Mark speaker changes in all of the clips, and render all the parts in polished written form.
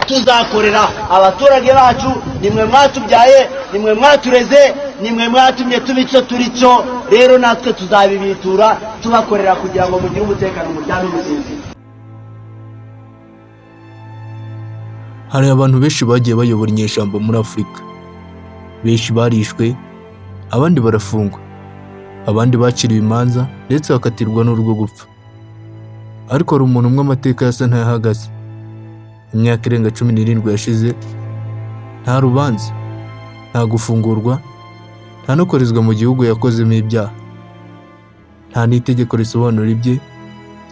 Speaker 1: tuzakorera abaturage bacu. Nimwe mwatubyaye, nimwe mwatureze, nimwe mwatumye tubico turico. Rero natwe tuzabibitura tubakorera kugira ngo mugire umutekano muryame musinzi.
Speaker 2: Hari abantu benshi bagiye bayobora inyeshyamba muri Afurika. Benshi barishwe, abandi barafungwa, abandi baciriwe imanza ndetse bakatirwa n'urwo gupfa. Ariko hari umuntu umwe amateka yasa ntayahagaze. Imyaka irenga 17 yashize, nta rubanza, nta gufungurwa, nta no koherezwa mu gihugu yakozemo ibyaha. Nta n'itegeko risobanura ibye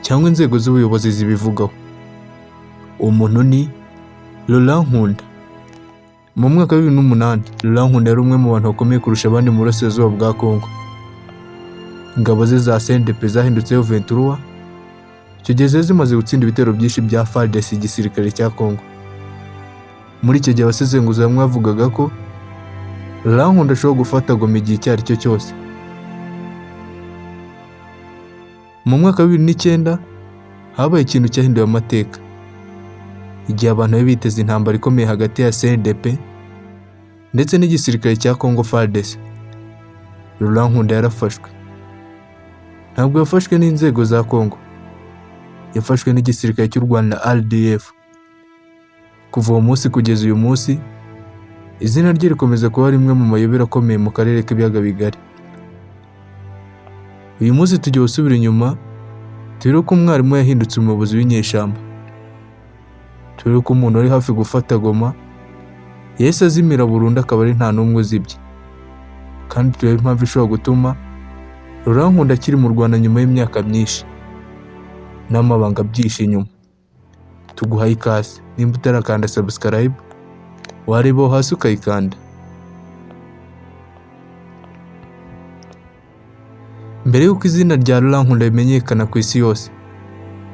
Speaker 2: cyangwa inzego z'ubuyobozi zibivugaho. Uwo muntu ni Laurent Nkunda. Mu mwaka wa 2008, Laurent Nkunda yari umwe mu bantu bakomeye kurusha abandi mu burasirazuba bwa Kongo. Ingabo ze za CNDP zahindutseho 23. Icyo gihe zimaze gutsinda ibitero byinshi bya FARDC, igisirikare cya Kongo. Muri icyo gihe abasesenguzi bamwe bavugaga ko Laurent Nkunda ashobora gufata Goma igihe icyo ari cyo cyose. Mu mwaka wa 2009 habaye ikintu cyahinduye amateka. Igihe abantu bari biteze intambara ikomeye hagati ya CNDP ndetse n'igisirikare cya Kongo FARDC, Laurent Nkunda yarafashwe. Ntabwo yafashwe n'inzego za Kongo, yafashwe n'igisirikare cy'u Rwanda RDF. Kuva uwo munsi kugeza uyu munsi, izina rye rikomeza kuba rimwe mu mayobera akomeye mu karere k'ibiyaga bigari. Uyu munsi tugiye gusubira inyuma, turebe ko umwarimu yahindutse umuyobozi w'inyeshyamba. Turebe ko umuntu wari hafi gufata Goma yahise azimira burundu, akaba ari nta n'umwe uzibye. Kandi turebe impamvu ishobora gutuma Laurent Nkunda akiri mu Rwanda nyuma y'imyaka myinshi, n'amabanga byinshi inyuma. Tuguhaye ikaze. Nimba utarakanda subscribe, wareba hasi ukayikanda. Mbere y'uko izina rya Laurent Nkunda rimenyekana ku isi yose,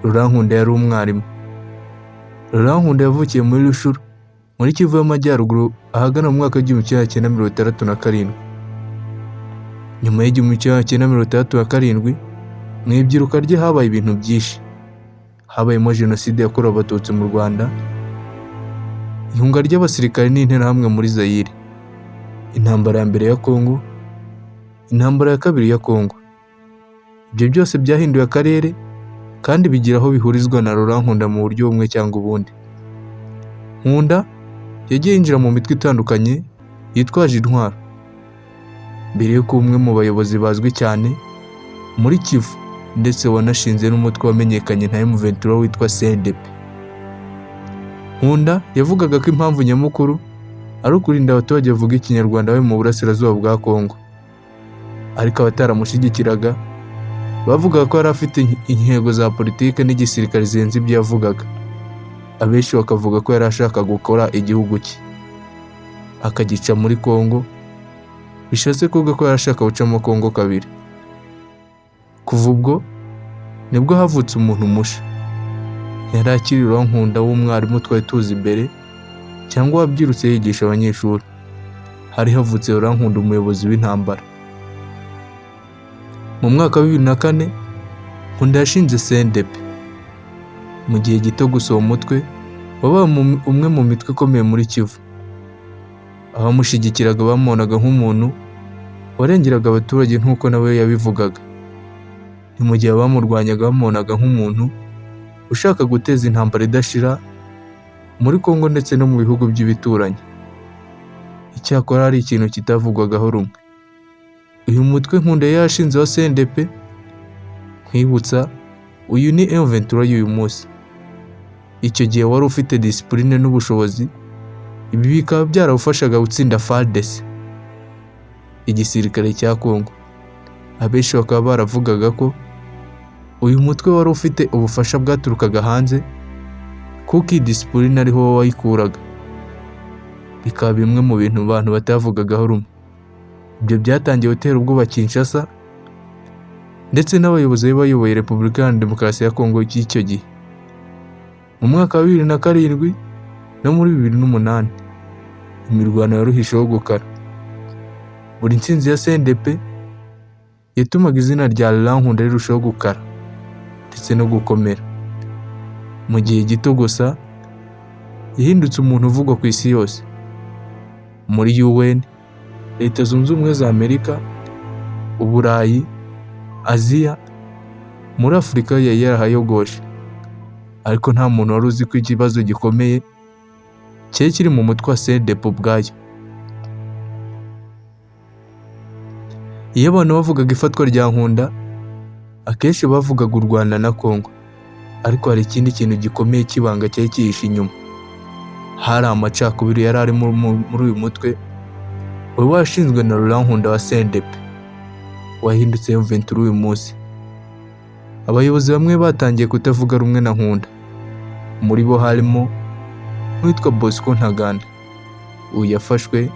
Speaker 2: Laurent Nkunda yari umwarimu. Laurent Nkunda yavukiye muri Rushuru, muri Kivu y'Amajyaruguru, ahagana mu mwaka wa 1967. Nyuma y'1967, mu ibyiruka rye habaye ibintu byinshi. Habayemo jenoside yakorewe Abatutsi mu Rwanda, ihunga ry'abasirikare n'interahamwe muri Zaire, intambara ya mbere ya Kongo, intambara ya kabiri ya Kongo. Ibyo byose byahinduye akarere kandi bigira aho bihurizwa na Laurent Nkunda mu buryo bumwe cyangwa ubundi. Nkunda yagiye yinjira mu mitwe itandukanye yitwaje intwaro, mbere y'uko umwe mu bayobozi bazwi cyane muri Kivu ndetse wanashinze n'umutwe wamenyekanye nka M23 witwa CNDP. Nkunda yavugaga ko impamvu nyamukuru ari ukurinda abaturage bavuga ikinyarwanda bari mu burasirazuba bwa Kongo. Ariko abataramushyigikiraga bavugaga ko yari afite intego za politike n'igisirikare zirenze ibyo yavugaga. Abenshi bakavuga ko yari ashaka gukora igihugu cye, akagica muri Kongo, bishatse kuvuga ko yari ashaka gucamo Kongo kabiri. Kuva ubwo nibwo havutse umuntu musha. Yari akiri Laurent Nkunda w'umwarimu twari tuzi imbere, cyangwa wabyirutse yigisha abanyeshuri. Hari havutse Laurent Nkunda umuyobozi w'intambara. Mu mwaka wa 2004, Nkunda yashinze CNDP. Mu gihe gito gusa uwo mutwe wabaye umwe mu mitwe ikomeye muri Kivu. Abamushyigikiraga bamubonaga nk'umuntu warengeraga abaturage nk'uko nawe yabivugaga. Ni mu gihe abamurwanyaga bamubonaga nk'umuntu ushaka guteza intambara idashira muri Kongo ndetse no mu bihugu by'ibituranyi. Icyakora hari ikintu kitavugwagaho rumwe. Uyu mutwe Nkunda yashinzeho CNDP, nkwibutsa, uyu ni M23 y'uyu munsi. Icyo gihe wari ufite discipline n'ubushobozi, ibi bikaba byarawufashaga gutsinda FARDC, igisirikare cya Kongo. Abenshi bakaba baravugaga ko uyu mutwe wari ufite ubufasha bwaturukaga hanze, kuko iyi discipline ariho wayikuraga. Bikaba bimwe mu bintu abantu batavugagaho rumwe. Ibyo byatangiye gutera ubwoba Kinshasa ndetse n'abayobozi bayoboye Repubulika ya Demokarasi ya Kongo y'icyo gihe. Mu mwaka wa 2007 no muri 2008, imirwano yaruhisheho gukara. Buri ntsinzi ya CNDP yatumaga izina rya Laurent Nkunda rirushaho gukara ndetse no gukomera. Mu gihe gito gusa yahindutse umuntu uvugwa ku isi yose. Muri UN, Leta Zunze Ubumwe za Amerika, Uburayi, Aziya, muri Afurika yari yarahayogoje, ariko nta muntu wari uzi ko ikibazo gikomeye cyari kiri mu mutwe wa CNDP ubwayo. Iyo abantu bavugaga ifatwa rya Nkunda, akenshi bavugaga u Rwanda na Congo, ariko hari ikindi kintu gikomeye cy'ibanga cyari cyihishe inyuma. Hari amacakubiri yari ari muri uyu mutwe wari washinzwe na Laurent Nkunda wa CNDP, wahindutse M23 uyu munsi. Abayobozi bamwe batangiye kutavuga rumwe na Nkunda, muri bo harimo n'uwitwa Bosco Ntaganda. Uyu yafashwe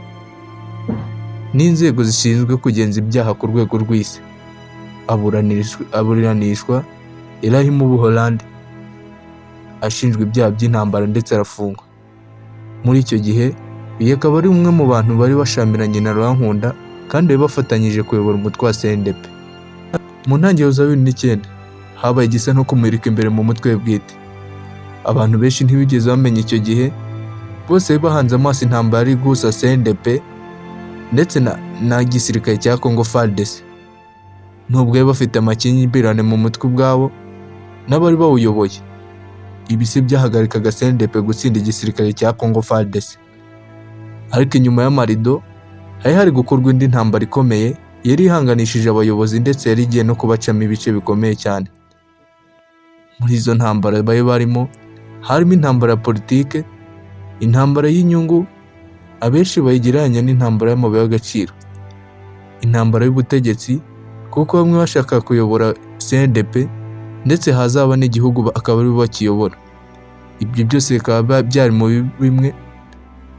Speaker 2: n'inzego zishinzwe kugenza ibyaha ku rwego rw'isi, aburanishwa Irahi mu Buholandi, ashinjwa ibyaha by'intambara ndetse arafungwa. Muri icyo gihe uyu akaba ari umwe mu bantu bari bashamiranye na Laurent Nkunda kandi bari bafatanyije kuyobora umutwe wa CNDP. Mu ntangiriro za 2009 habaye igisa no kumurika imbere mu mutwe we bwite. Abantu benshi ntibigeze bamenya icyo gihe, bose bahanze amaso intambara ari gusa CNDP ndetse na gisirikare cya Congo FARDC. Nubwo bari bafite amakimbirane mu mutwe ubwabo n'abari bawuyoboye, ibi si byahagarikaga CNDP gutsinda igisirikare cya Congo FARDC. Ariko inyuma y'amarido hari gukorwa indi ntambara ikomeye yari ihanganishije abayobozi ndetse yari igiye no kubacamo ibice bikomeye cyane. Muri izo ntambara bari barimo harimo intambara ya politike, intambara y'inyungu, abenshi bayigereranya n'intambara y'amabuye y'agaciro, intambara y'ubutegetsi, kuko bamwe bashaka kuyobora CNDP ndetse hazaba n'igihugu akaba ari bo bakiyobora. Ibyo byose bikaba byari mu bimwe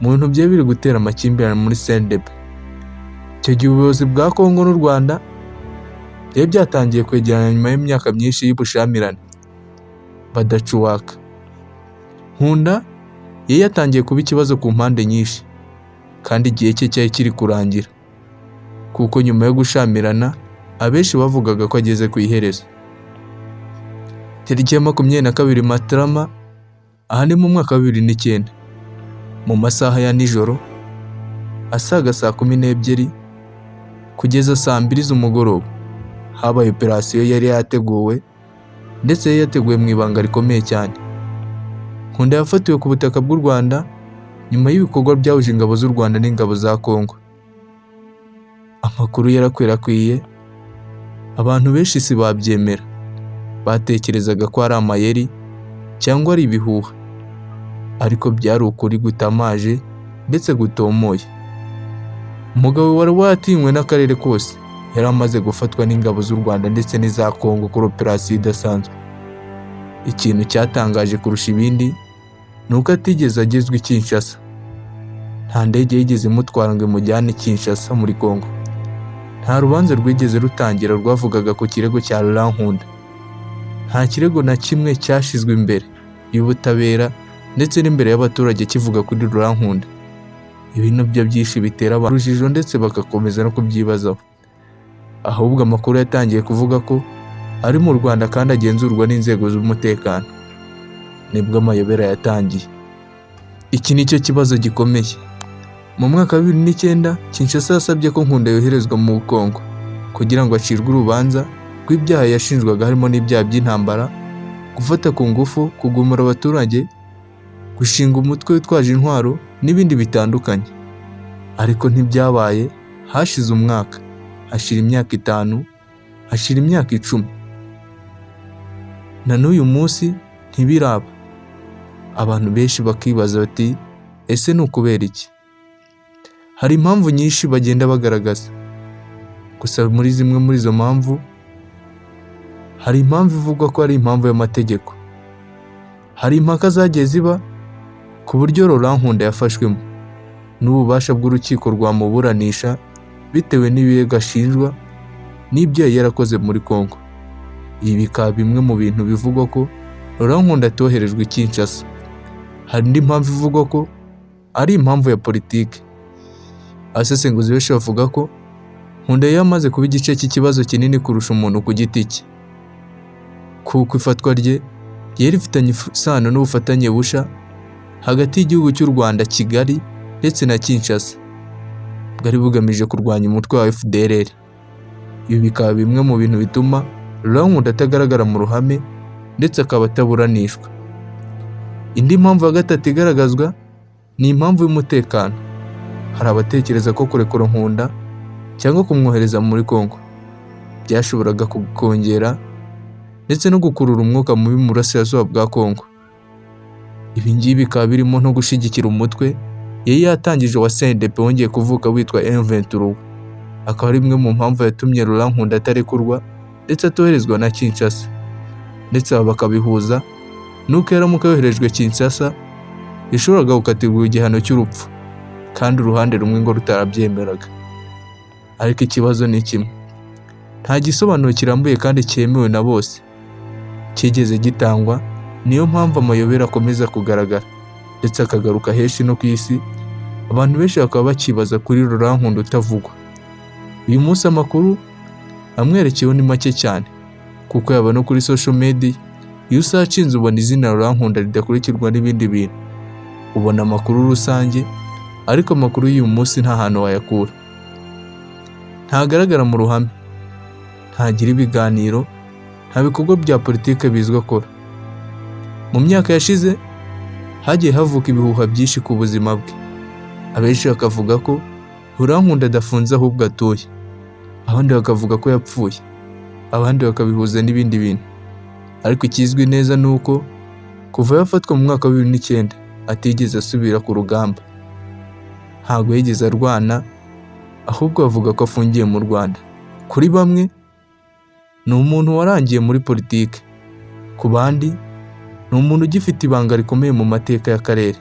Speaker 2: mu bintu byari biri gutera amakimbirane muri CNDP. Icyo gihe ubuyobozi bwa Congo n'u Rwanda byari byatangiye kwegerana nyuma y'imyaka myinshi y'ubushamirane badacuwaka. Nkunda yari yatangiye kuba ikibazo ku mpande nyinshi, kandi igihe cye cyari kiri kurangira, kuko nyuma yo gushamirana abenshi bavugaga ko ageze ku iherezo. Tariki ya 22 Matarama, aha ni mu mwaka wa 2009, mu masaha ya nijoro asaga saa 12 kugeza saa 2 z'umugoroba, habaye operasiyo yari yateguwe ndetse yari yateguwe mu ibanga rikomeye cyane. Nkunda yafatiwe ku butaka bw'u Rwanda nyuma y'ibikorwa byahuje ingabo z'u Rwanda n'ingabo za Congo. Amakuru yarakwirakwiye, abantu benshi si babyemera, batekerezaga ko ari amayeri cyangwa ari ibihuha, ariko byari ukuri gutamaje ndetse gutomoye. Umugabo wari watinywe n'akarere kose yari amaze gufatwa n'ingabo z'u Rwanda ndetse n'iza Congo kuri operasiyo idasanzwe. Ikintu cyatangaje kurusha ibindi ni uko atigeze agezwa i Kinshasa. Nta ndege yigeze imutwara ngo imujyane Kinshasa muri Congo. Nta rubanza rwigeze rutangira rwavugaga ku kirego cya Laurent Nkunda. Nta kirego na kimwe cyashizwe imbere y'ubutabera ndetse n'imbere y'abaturage kivuga kuri Laurent Nkunda. Ibintu byo byinshi bitera abantu urujijo ndetse bagakomeza no kubyibazaho. Ahubwo amakuru yatangiye kuvuga ko ari mu Rwanda kandi agenzurwa n'inzego z'umutekano. Nibwo amayobera yatangiye. Iki ni cyo kibazo gikomeye. Mu mwaka wa 2009 Kinshasa yasabye ko Nkunda yoherezwa mu Congo kugira ngo acirwe urubanza rw'ibyaha yashinjwaga harimo n'ibyaha by'intambara, gufata ku ngufu, kugumura abaturage, gushinga umutwe witwaje intwaro n'ibindi bitandukanye. Ariko ntibyabaye. Hashize umwaka, hashira imyaka 5, hashira imyaka 10, na n'uyu munsi ntibiraba. Abantu benshi bakibaza bati ese ni ukubera iki? Hari impamvu nyinshi bagenda bagaragaza, gusa muri zimwe muri izo mpamvu hari impamvu ivugwa ko ari impamvu y'amategeko. Hari impaka zagiye ziba ku buryo Laurent Nkunda yafashwemo n'ububasha bw'urukiko rwamuburanisha bitewe n'ibirego ashinjwa n'ibyo yarakoze muri Congo. Ibi bikaba bimwe mu bintu bivugwa ko Laurent Nkunda atoherejwe i Kinshasa. Hari indi mpamvu ivugwa ko ari impamvu ya politiki. Abasesenguzi benshi bavuga ko Nkunda yamaze kuba igice cy'ikibazo kinini kurusha umuntu ku giti cye, kuko ifatwa rye ryari rifitanye isano n'ubufatanye busha hagati y'igihugu cy'u Rwanda Kigali ndetse na Kinshasa bwari bugamije kurwanya umutwe wa FDLR. Ibi bikaba bimwe mu bintu bituma Laurent Nkunda atagaragara mu ruhame ndetse akaba ataburanishwa. Indi mpamvu ya gatatu igaragazwa ni impamvu y'umutekano. Hari abatekereza ko kurekura Nkunda cyangwa kumwohereza muri Kongo byashoboraga kongera ndetse no gukurura umwuka mubi mu burasirazuba bwa Kongo. Ibi ngibi bikaba birimo no gushyigikira umutwe yari yatangije wa CNDP wongeye kuvuka witwa M23. Akaba ari imwe mu mpamvu yatumye Laurent Nkunda atarekurwa ndetse atoherezwa na Kinshasa, ndetse aba bakabihuza nuko yaramuka yoherejwe Kinshasa yashoboraga gukatirwa igihano cy'urupfu kandi uruhande rumwe ngo rutarabyemeraga. Ariko ikibazo ni kimwe, nta gisobanuro kirambuye kandi cyemewe na bose kigeze gitangwa. Niyo mpamvu amayobera akomeza kugaragara ndetse akagaruka henshi no ku isi. Abantu benshi bakaba bakibaza kuri Laurent Nkunda utavugwa. Uyu munsi amakuru amwerekeyeho ni make cyane kuko yaba no kuri social media iyo usacinze ubona izina Laurent Nkunda ridakurikirwa n'ibindi bintu, ubona amakuru rusange, ariko amakuru y'uyu munsi nta hantu wayakura. Ntagaragara mu ruhame, ntagira ibiganiro, nta bikorwa bya politike bizwi akora. Mu myaka yashize hagiye havuka ibihuha byinshi ku buzima bwe. Abenshi bakavuga ko Laurent Nkunda adafunze ahubwo atuye, abandi bakavuga ko yapfuye, abandi bakabihuza n'ibindi bintu. Ariko ikizwi neza ni uko kuva yafatwa mu mwaka wa 2009 atigeze asubira ku rugamba. Ntabwo yigeze arwana, ahubwo bavuga ko afungiye mu Rwanda. Kuri bamwe ni umuntu warangiye muri politike, ku bandi ni umuntu ugifite ibanga rikomeye mu mateka y'akarere.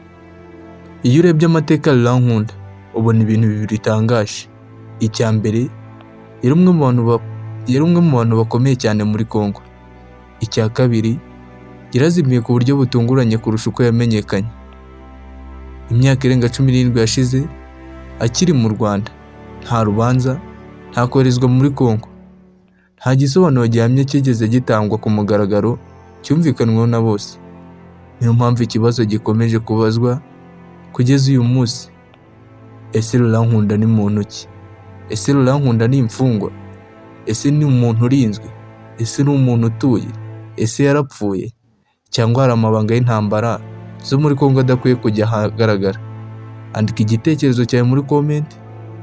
Speaker 2: Iyo urebye amateka ya Laurent Nkunda ubona ibintu bibiri bitangaje. Icya mbere, yari umwe mu bantu bakomeye cyane muri Kongo. Icya kabiri, yarazimiye ku buryo butunguranye kurusha uko yamenyekanye. Imyaka irenga 17 yashize akiri mu Rwanda, nta rubanza, nta koherezwa muri Kongo, nta gisobanuro gihamye kigeze gitangwa ku mugaragaro cyumvikanweho na bose. Niyo mpamvu ikibazo gikomeje kubazwa kugeza uyu munsi. Ese Laurent Nkunda ni muntu ki? Ese Laurent Nkunda ni imfungwa? Ese ni umuntu urinzwe? Ese ni umuntu utuye? Ese yarapfuye? Cyangwa hari amabanga y'intambara zo muri Kongo adakwiye kujya ahagaragara? Andika igitekerezo cyawe muri comment,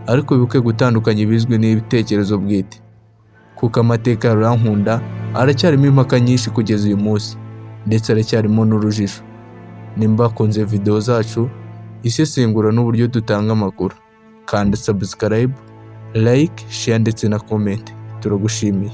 Speaker 2: ariko wibuke gutandukanya ibizwi n'ibitekerezo bwite, kuko amateka ya Laurent Nkunda aracyarimo impaka nyinshi kugeza uyu munsi, ndetse aracyarimo n'urujijo. Nimba wakunze video zacu, isesengura n'uburyo dutanga amakuru, kanda subscribe, like, share ndetse na comment. Turagushimiye.